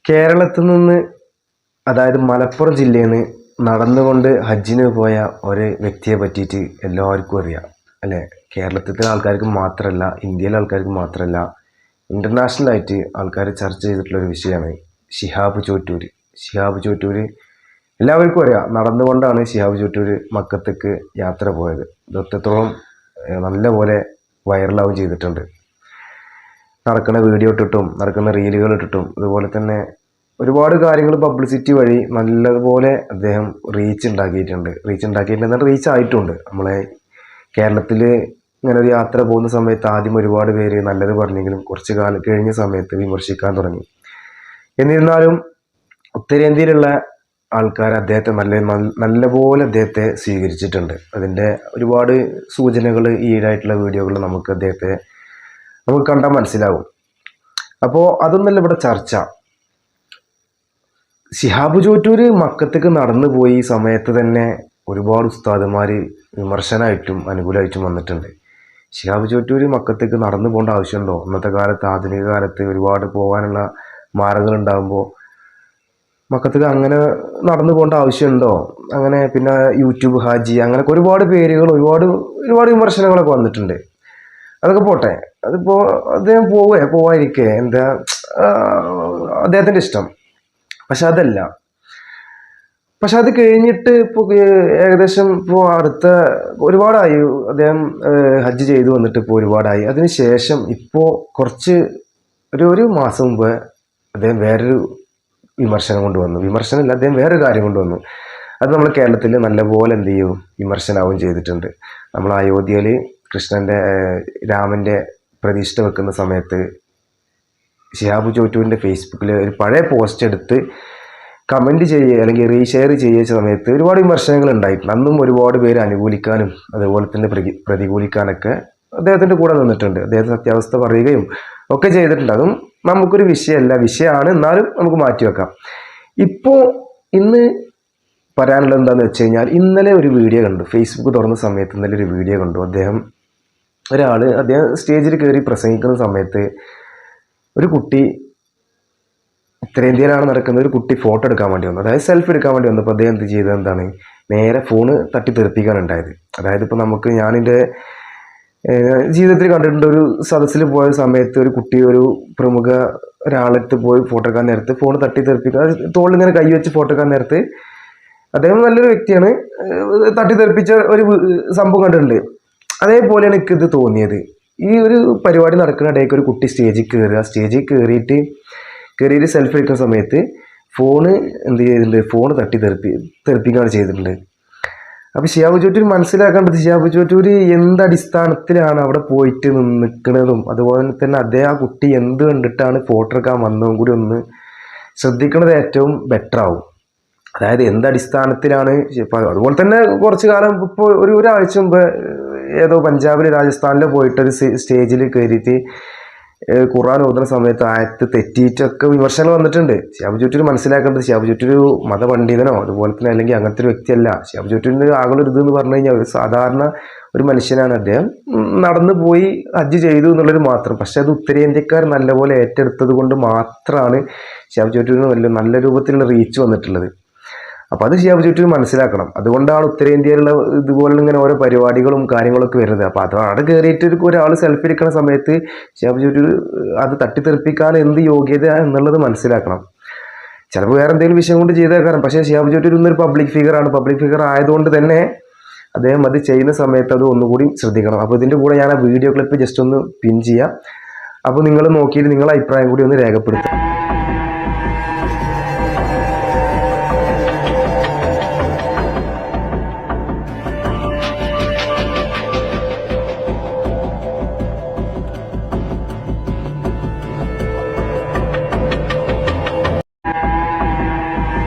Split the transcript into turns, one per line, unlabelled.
കേരളത്തിൽ നിന്ന്, അതായത് മലപ്പുറം ജില്ലയിൽ നിന്ന് നടന്നുകൊണ്ട് ഹജ്ജിന് പോയ ഒരു വ്യക്തിയെ പറ്റിയിട്ട് എല്ലാവർക്കും അറിയാം അല്ലേ? കേരളത്തിലെ ആൾക്കാർക്ക് മാത്രമല്ല, ഇന്ത്യയിലെ ആൾക്കാർക്ക് മാത്രമല്ല, ഇൻ്റർനാഷണലായിട്ട് ആൾക്കാർ ചർച്ച ചെയ്തിട്ടുള്ളൊരു വിഷയമാണ് ശിഹാബ് ചോറ്റൂർ. ശിഹാബ് ചോറ്റൂർ എല്ലാവർക്കും അറിയാം. നടന്നുകൊണ്ടാണ് ശിഹാബ് ചോറ്റൂർ മക്കത്തേക്ക് യാത്ര പോയത്. ഇതൊത്രത്തോളം നല്ലപോലെ വൈറലാവും ചെയ്തിട്ടുണ്ട്. നടക്കുന്ന വീഡിയോ ഇട്ടിട്ടും നടക്കുന്ന റീലുകൾ ഇട്ടിട്ടും അതുപോലെ തന്നെ ഒരുപാട് കാര്യങ്ങൾ പബ്ലിസിറ്റി വഴി നല്ലതുപോലെ അദ്ദേഹം റീച്ച് ഉണ്ടാക്കിയിട്ടുണ്ട്, റീച്ച് ആയിട്ടുണ്ട്. നമ്മളെ കേരളത്തിൽ ഇങ്ങനെ ഒരു യാത്ര പോകുന്ന സമയത്ത് ആദ്യം ഒരുപാട് പേര് നല്ലത് പറഞ്ഞെങ്കിലും കുറച്ച് കാലം കഴിഞ്ഞ സമയത്ത് വിമർശിക്കാൻ തുടങ്ങി. എന്നിരുന്നാലും ഉത്തരേന്ത്യയിലുള്ള ആൾക്കാർ അദ്ദേഹത്തെ നല്ലപോലെ അദ്ദേഹത്തെ സ്വീകരിച്ചിട്ടുണ്ട്. അതിൻ്റെ ഒരുപാട് സൂചനകൾ ഈടായിട്ടുള്ള വീഡിയോകൾ നമുക്ക് കണ്ടാൽ മനസ്സിലാവും. അപ്പോൾ അതൊന്നല്ല ഇവിടെ ചർച്ച. ശിഹാബ് ചോറ്റൂർ മക്കത്തേക്ക് നടന്നു പോയി സമയത്ത് തന്നെ ഒരുപാട് ഉസ്താദുമാർ വിമർശനമായിട്ടും അനുകൂലമായിട്ടും വന്നിട്ടുണ്ട്. ശിഹാബ് ചോറ്റൂർ മക്കത്തേക്ക് നടന്നു പോകേണ്ട ആവശ്യമുണ്ടോ? ഇന്നത്തെ കാലത്ത്, ആധുനിക കാലത്ത് ഒരുപാട് പോകാനുള്ള മാർഗങ്ങൾ ഉണ്ടാകുമ്പോൾ മക്കത്തേക്ക് അങ്ങനെ നടന്നു പോകേണ്ട ആവശ്യമുണ്ടോ? അങ്ങനെ പിന്നെ യൂട്യൂബ് ഹാജി അങ്ങനെയൊക്കെ ഒരുപാട് പേരുകൾ, ഒരുപാട് വിമർശനങ്ങളൊക്കെ വന്നിട്ടുണ്ട്. അതൊക്കെ പോട്ടെ. അതിപ്പോൾ അദ്ദേഹം പോവാതിരിക്കേ എന്താ അദ്ദേഹത്തിൻ്റെ ഇഷ്ടം. പക്ഷെ അത് കഴിഞ്ഞിട്ട് ഇപ്പോൾ ഏകദേശം ഇപ്പോൾ അടുത്ത ഒരുപാടായി അദ്ദേഹം ഹജ്ജ് ചെയ്തു വന്നിട്ട് ഇപ്പോൾ ഒരുപാടായി. അതിന് ശേഷം ഇപ്പോൾ കുറച്ച് ഒരു മാസം മുമ്പ് അദ്ദേഹം വേറൊരു വിമർശനം കൊണ്ടുവന്നു. വിമർശനമല്ല, അദ്ദേഹം വേറൊരു കാര്യം കൊണ്ടുവന്നു. അത് നമ്മൾ കേരളത്തിൽ നല്ലപോലെ എന്ത് ചെയ്യും, വിമർശനമാവും ചെയ്തിട്ടുണ്ട്. നമ്മൾ അയോധ്യയിൽ രാമൻ്റെ പ്രതിഷ്ഠ വെക്കുന്ന സമയത്ത് ശിഹാബ് ചോറ്റൂരിൻ്റെ ഫേസ്ബുക്കിൽ ഒരു പഴയ പോസ്റ്റ് എടുത്ത് കമൻറ്റ് ചെയ്യുക അല്ലെങ്കിൽ റീഷെയർ ചെയ്യുന്ന സമയത്ത് ഒരുപാട് വിമർശനങ്ങൾ ഉണ്ടായിട്ടുണ്ട്. അന്നും ഒരുപാട് പേര് അനുകൂലിക്കാനും അതുപോലെ തന്നെ പ്രതികൂലിക്കാനൊക്കെ അദ്ദേഹത്തിൻ്റെ കൂടെ നിന്നിട്ടുണ്ട്. അദ്ദേഹം സത്യാവസ്ഥ പറയുകയും ഒക്കെ ചെയ്തിട്ടുണ്ട്. അതും നമുക്കൊരു വിഷയമാണ്, എന്നാലും നമുക്ക് മാറ്റിവെക്കാം. ഇപ്പോൾ ഇന്ന് പറയാനുള്ളത് എന്താണെന്ന് വെച്ച് കഴിഞ്ഞാൽ, ഇന്നലെ ഒരു വീഡിയോ കണ്ടു. ഫേസ്ബുക്ക് തുറന്ന സമയത്ത് ഇന്നലെ ഒരു വീഡിയോ കണ്ടു. അദ്ദേഹം സ്റ്റേജിൽ കയറി പ്രസംഗിക്കുന്ന സമയത്ത് ഒരു കുട്ടി, ഉത്തരേന്ത്യയിലാണ് നടക്കുന്നത്, ഒരു കുട്ടി ഫോട്ടോ എടുക്കാൻ വേണ്ടി വന്നു, അതായത് സെൽഫി എടുക്കാൻ വേണ്ടി വന്നപ്പോൾ അദ്ദേഹം എന്ത് ചെയ്തത്, എന്താണ് നേരെ ഫോണ് തട്ടി തെറിപ്പിക്കാനുണ്ടായത്. അതായത് ഇപ്പോൾ ഞാനെൻ്റെ ജീവിതത്തിൽ കണ്ടിട്ടുണ്ട്, ഒരു സദസ്സിൽ പോയ സമയത്ത് ഒരു കുട്ടി ഒരു പ്രമുഖ ഒരാളെടുത്ത് പോയി ഫോട്ടോ എടുക്കാൻ നേരത്ത് ഫോണ് തട്ടി തെറിപ്പിക്കുക, തോളിങ്ങനെ കൈ വെച്ച് ഫോട്ടോ എടുക്കാൻ നേരത്ത് അദ്ദേഹം നല്ലൊരു വ്യക്തിയാണ്, തട്ടി തെറിപ്പിച്ച ഒരു സംഭവം കണ്ടിട്ടുണ്ട്. അതേപോലെയാണ് എനിക്കിത് തോന്നിയത്. ഈ ഒരു പരിപാടി നടക്കുന്ന ഇടയ്ക്ക് ഒരു കുട്ടി സ്റ്റേജിൽ കയറിയിട്ട് സെൽഫി എടുക്കുന്ന സമയത്ത് ഫോണ് എന്ത് ചെയ്തിട്ടുണ്ട്, ഫോണ് തട്ടി തെറിപ്പിക്കുകയാണ് ചെയ്തിട്ടുണ്ട്. അപ്പോൾ ശിഹാബ് ചോറ്റൂർ മനസ്സിലാക്കേണ്ടത്, ശിഹാബ് ചോറ്റൂർ എന്തടിസ്ഥാനത്തിലാണ് അവിടെ പോയിട്ട് നിൽക്കുന്നതും അതുപോലെ തന്നെ അദ്ദേഹം ആ കുട്ടി എന്ത് കണ്ടിട്ടാണ് ഫോട്ടോ എടുക്കാൻ വന്നതും കൂടി ഒന്ന് ശ്രദ്ധിക്കുന്നത് ഏറ്റവും ബെറ്റർ ആവും. അതായത് എന്തടിസ്ഥാനത്തിലാണ്. അതുപോലെ തന്നെ കുറച്ച് കാലം ഇപ്പോൾ ഒരാഴ്ച മുമ്പ് ഏതോ പഞ്ചാബിൽ രാജസ്ഥാനിലോ പോയിട്ടൊരു സ്റ്റേജിൽ കയറിയിട്ട് ഖുർആൻ ഓതുന്ന സമയത്ത് ആയത്ത് തെറ്റിയിട്ടൊക്കെ വിമർശനം വന്നിട്ടുണ്ട്. ശിഹാബ് ചോറ്റൂർ മനസ്സിലാക്കേണ്ടത്, ശിഹാബ് ചോറ്റൂർ മതപണ്ഡിതനോ അതുപോലെ തന്നെ അല്ലെങ്കിൽ അങ്ങനത്തെ ഒരു വ്യക്തിയല്ല. ശിഹാബ് ചോറ്റൂരിൻ്റെ ആകളൊരു ഇതെന്ന് പറഞ്ഞു കഴിഞ്ഞാൽ ഒരു സാധാരണ ഒരു മനുഷ്യനാണ്. അദ്ദേഹം നടന്നു പോയി ഹജ്ജ് ചെയ്തു എന്നുള്ളത് മാത്രം. പക്ഷെ അത് ഉത്തരേന്ത്യക്കാർ നല്ലപോലെ ഏറ്റെടുത്തത് കൊണ്ട് മാത്രമാണ് ശിഹാബ് ചോറ്റൂരിന് നല്ല രൂപത്തിലുള്ള റീച്ച് വന്നിട്ടുള്ളത്. അപ്പോൾ അത് ശിഹാബ് ചോറ്റൂർ മനസ്സിലാക്കണം. അതുകൊണ്ടാണ് ഉത്തരേന്ത്യയിലുള്ള ഇതുപോലുള്ള ഇങ്ങനെ ഓരോ പരിപാടികളും കാര്യങ്ങളൊക്കെ വരുന്നത്. അപ്പോൾ അത് അവിടെ കയറിയിട്ട് ഒരാൾ സെൽഫി എടുക്കുന്ന സമയത്ത് ശിഹാബ് ചോറ്റൂർ അത് തട്ടിത്തെറിപ്പിക്കാൻ എന്ത് യോഗ്യത എന്നുള്ളത് മനസ്സിലാക്കണം. ചിലപ്പോൾ വേറെ എന്തെങ്കിലും വിഷയം കൊണ്ട് ചെയ്തേക്കാം. പക്ഷേ ശിഹാബ് ചോറ്റൂർ ഇന്നൊരു പബ്ലിക് ഫിഗർ ആയതുകൊണ്ട് തന്നെ അദ്ദേഹം അത് ചെയ്യുന്ന സമയത്ത് അത് ഒന്നുകൂടി ശ്രദ്ധിക്കണം. അപ്പോൾ ഇതിൻ്റെ കൂടെ ഞാൻ ആ വീഡിയോ ക്ലിപ്പ് ജസ്റ്റ് ഒന്ന് പിൻ ചെയ്യാം. അപ്പോൾ നിങ്ങൾ നോക്കിയിട്ട് നിങ്ങളുടെ അഭിപ്രായം കൂടി ഒന്ന് രേഖപ്പെടുത്തുക.